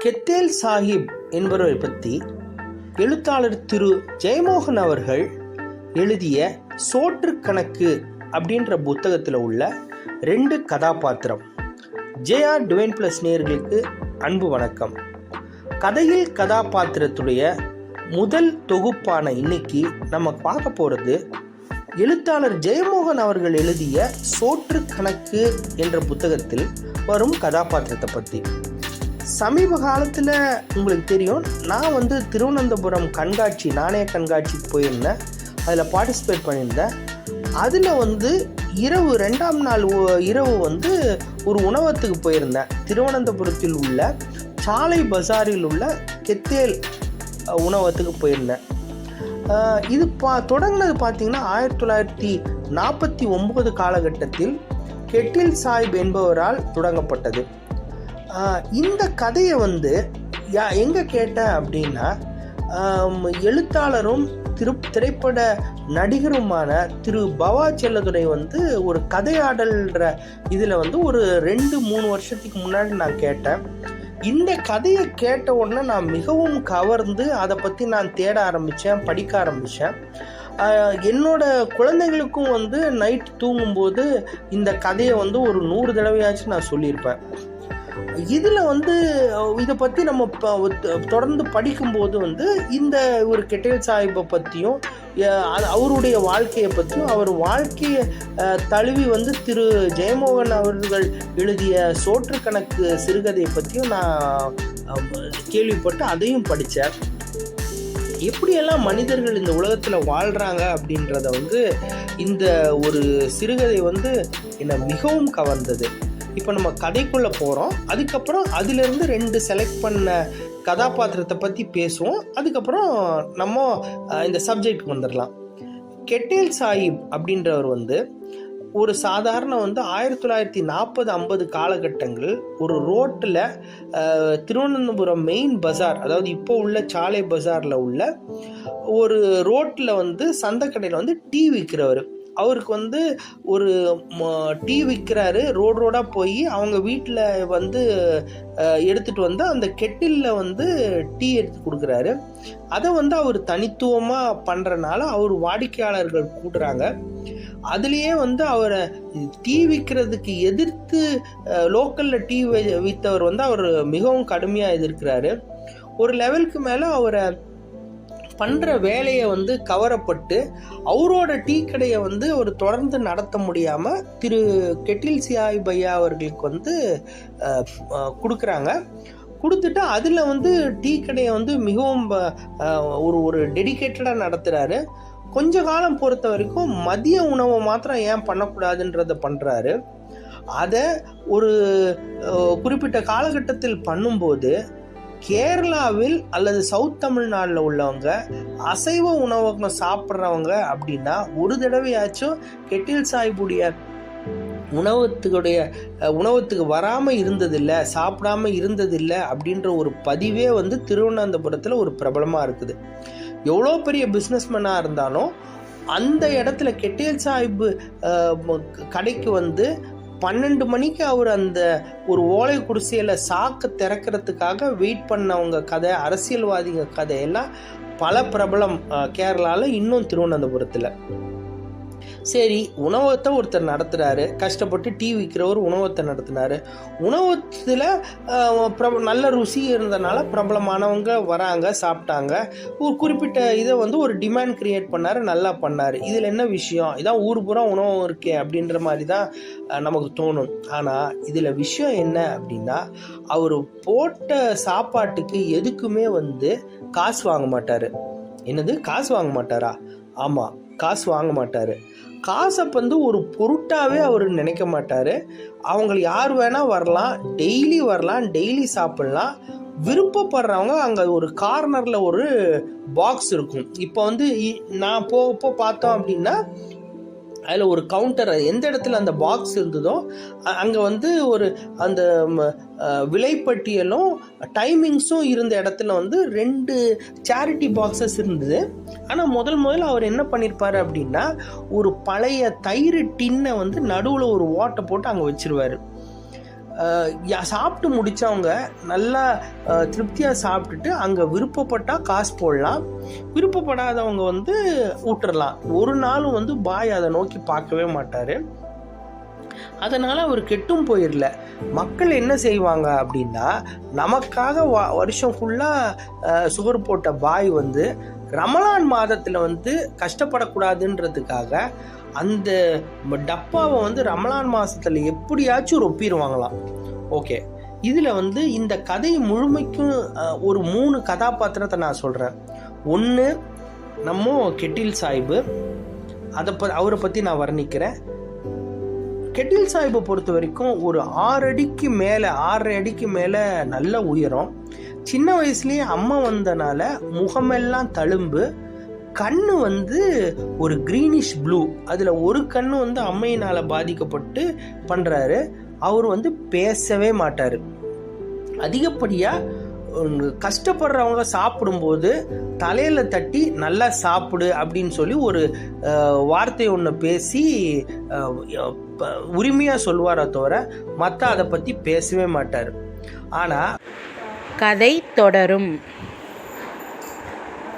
கெத்தேல் சாஹிப் என்பவரை பற்றி எழுத்தாளர் திரு ஜெயமோகன் அவர்கள் எழுதிய சோற்று கணக்கு அப்படின்ற புத்தகத்தில் உள்ள 2 கதாபாத்திரம். ஜேஆர் டிவைன் பிளஸ் நேயர்களுக்கு அன்பு வணக்கம். கதையில் கதாபாத்திரத்துடைய முதல் தொகுப்பான இன்னைக்கு நம்ம பார்க்க போகிறது எழுத்தாளர் ஜெயமோகன் அவர்கள் எழுதிய சோற்று கணக்கு என்ற புத்தகத்தில் வரும் கதாபாத்திரத்தை பற்றி. சமீப காலத்தில் உங்களுக்கு தெரியும், நான் திருவனந்தபுரம் கண்காட்சி, நாணய கண்காட்சிக்கு போயிருந்தேன். அதில் பார்ட்டிசிபேட் பண்ணியிருந்தேன். அதில் இரவு 2ஆம் நாள் இரவு ஒரு உணவகத்துக்கு போயிருந்தேன். திருவனந்தபுரத்தில் உள்ள சாலை பஜாரில் உள்ள கெத்தேல் உணவகத்துக்கு போயிருந்தேன். இது தொடங்கினது பார்த்திங்கன்னா 1949 காலகட்டத்தில் கெட்டில் சாஹிப் என்பவரால் தொடங்கப்பட்டது. இந்த கதையை எங்கே கேட்டேன் அப்படின்னா, எழுத்தாளரும் திரைப்பட நடிகருமான திரு பவா செல்லதுரை ஒரு கதையாடல்ன்ற இதில் ஒரு 2-3 வருஷத்துக்கு முன்னாடி நான் கேட்டேன். இந்த கதையை கேட்ட உடனே நான் மிகவும் கவர்ந்து அதை பற்றி நான் தேட ஆரம்பித்தேன், படிக்க ஆரம்பித்தேன். என்னோட குழந்தைங்களுக்கும் நைட் தூங்கும்போது இந்த கதையை ஒரு 100 தடவையாச்சும் நான் சொல்லியிருப்பேன். இதில் இதை பற்றி நம்ம தொடர்ந்து படிக்கும்போது இந்த ஒரு கெட்டேல் சாஹிப்பை பற்றியும் அவருடைய வாழ்க்கையை பற்றியும், அவர் வாழ்க்கையை தழுவி திரு ஜெயமோகன் அவர்கள் எழுதிய சோற்று கணக்கு சிறுகதையை பற்றியும் நான் கேள்விப்பட்டு அதையும் படித்தேன். எப்படியெல்லாம் மனிதர்கள் இந்த உலகத்தில் வாழ்கிறாங்க அப்படின்றத இந்த ஒரு சிறுகதை என்னை மிகவும் கவர்ந்தது. இப்போ நம்ம கதைக்குள்ளே போகிறோம். அதுக்கப்புறம் அதிலிருந்து 2 செலக்ட் பண்ண கதாபாத்திரத்தை பற்றி பேசுவோம். அதுக்கப்புறம் நம்ம இந்த சப்ஜெக்டுக்கு வந்துடலாம். கெட்டேல் சாஹிப் அப்படின்றவர் ஒரு சாதாரண 1940-50 காலகட்டங்கள் ஒரு ரோட்டில் திருவனந்தபுரம் மெயின் பஜார், அதாவது இப்போ உள்ள சாலை பஜாரில் உள்ள ஒரு ரோட்டில் சந்தைக்கடையில் டீ விற்கிறவர். அவருக்கு ஒரு டீ விற்கிறாரு. ரோடாக போய் அவங்க வீட்டில் எடுத்துகிட்டு அந்த கெட்டிலில் டீ எடுத்து கொடுக்குறாரு. அதை அவர் தனித்துவமாக பண்ணுறனால அவர் வாடிக்கையாளர்கள் கூடுறாங்க. அதுலேயே அவரை டீ விற்கிறதுக்கு எதிர்த்து லோக்கலில் டீ விற்றவர் அவர் மிகவும் கடுமையாக எதிர்க்கிறாரு. ஒரு லெவலுக்கு மேலே அவரை பண்ணுற வேலையை கவரப்பட்டு அவரோட டீ கடையை அவர் தொடர்ந்து நடத்த முடியாமல் திரு கெட்டில் சாஹிப் ஐயா அவர்களுக்கு கொடுக்குறாங்க. கொடுத்துட்டு அதில் டீ கடையை மிகவும் ஒரு டெடிக்கேட்டடாக நடத்துகிறாரு. கொஞ்ச காலம் பொறுத்த வரைக்கும் மதிய உணவை மாத்திரம் ஏன் பண்ணக்கூடாதுன்றதை பண்ணுறாரு. அதை ஒரு குறிப்பிட்ட காலகட்டத்தில் பண்ணும்போது கேரளாவில் அல்லது சவுத் தமிழ்நாட்டில் உள்ளவங்க அசைவ உணவகம் சாப்பிட்றவங்க அப்படின்னா ஒரு தடவையாச்சும் கெட்டில் சாஹிப்புடைய உணவகத்துக்கு வராமல் இருந்ததில்லை, சாப்பிடாம இருந்ததில்லை அப்படின்ற ஒரு பதிவே திருவனந்தபுரத்தில் ஒரு பிரபலமாக இருக்குது. எவ்வளோ பெரிய பிஸ்னஸ்மேனாக இருந்தாலும் அந்த இடத்துல கெட்டேல் சாஹிப் கடைக்கு 12 மணிக்கு அவர் அந்த ஒரு ஓலை குடிசையில் சாக்கு திறக்கிறதுக்காக வெயிட் பண்ணவங்க கதை, அரசியல்வாதிங்க கதையெல்லாம் பல பிரபலம் கேரளாவில், இன்னும் திருவனந்தபுரத்தில். சரி, உணவகத்தை ஒருத்தர் நடத்துகிறாரு. கஷ்டப்பட்டு டீ விற்கிறவர் உணவகத்தை நடத்தினார். உணவகத்தில் நல்ல ருசி இருந்தனால பிரபலமானவங்க வராங்க, சாப்பிட்டாங்க. ஒரு குறிப்பிட்ட இதை ஒரு டிமாண்ட் கிரியேட் பண்ணார், நல்லா பண்ணார். இதில் என்ன விஷயம், இதான் ஊர் பூரா உணவகம் இருக்கே அப்படின்ற மாதிரி தான் நமக்கு தோணும். ஆனால் இதில் விஷயம் என்ன அப்படின்னா, அவர் போட்ட சாப்பாட்டுக்கு எதுக்குமே காசு வாங்க மாட்டார். என்னது, காசு வாங்க மாட்டாரா? ஆமாம், காசு வாங்க மாட்டார். காசை ஒரு பொருட்டாகவே அவர் நினைக்க மாட்டார். அவங்க யார் வேணால் வரலாம், டெய்லி வரலாம், டெய்லி சாப்பிட்லாம். விருப்பப்படுறவங்க அங்கே ஒரு கார்னரில் ஒரு பாக்ஸ் இருக்கும். இப்போ நான் போக பார்த்தோம் அப்படின்னா அதில் ஒரு கவுண்டர், எந்த இடத்துல அந்த பாக்ஸ் இருந்ததோ அங்கே ஒரு அந்த விலைப்பட்டியலும் டைமிங்ஸும் இருந்த இடத்துல 2 சேரிட்டி பாக்ஸஸ் இருந்தது. ஆனால் முதல்ல அவர் என்ன பண்ணியிருப்பார் அப்படின்னா, ஒரு பழைய தயிர் டின்னை நடுவில் ஒரு ஓட்டை போட்டு அங்கே வச்சிருவார். சாப்பிட்டு முடித்தவங்க நல்லா திருப்தியாக சாப்பிட்டுட்டு அங்கே விருப்பப்பட்டால் காசு போடலாம், விருப்பப்படாதவங்க வந்து விட்டுறலாம். ஒரு நாளும் வந்து பாய் அதை நோக்கி பார்க்கவே மாட்டார். அதனால் அவர் கெட்டும் போயிடல. மக்கள் என்ன செய்வாங்க அப்படின்னா, நமக்காக வருஷம் ஃபுல்லாக சுகர் போட்ட பாய் வந்து ரமலான் மாதத்தில் வந்து கஷ்டப்படக்கூடாதுன்றதுக்காக அந்த டப்பாவை வந்து ரமலான் மாதத்தில் எப்படியாச்சும் ரொப்பிடுவாங்களாம். ஓகே, இதில் வந்து இந்த கதை முழுமைக்கும் ஒரு 3 கதாபாத்திரத்தை நான் சொல்கிறேன். ஒன்று நம்ம கெட்டில் சாஹிபு, அவரை பற்றி நான் வர்ணிக்கிறேன். கெட்டில் சாஹிப்பை பொறுத்த வரைக்கும் ஒரு 6 அடிக்கு மேலே நல்ல உயரம். சின்ன வயசுலேயே அம்மா வந்தனால முகமெல்லாம் தழும்பு, கண்ணு வந்து ஒரு க்ரீனிஷ் ப்ளூ, அதில் ஒரு கண்ணு வந்து அம்மையினால் பாதிக்கப்பட்டு பண்ணுறாரு. அவர் வந்து பேசவே மாட்டார். அதிகப்படியாக கஷ்டப்படுறவங்க சாப்பிடும்போது தலையில் தட்டி நல்லா சாப்பிடு அப்படின்னு சொல்லி ஒரு வார்த்தை ஒன்று பேசி உரிமையாக சொல்வாரே தவிர மற்ற அதை பற்றி பேசவே மாட்டார். ஆனால் கதை தொடரும்.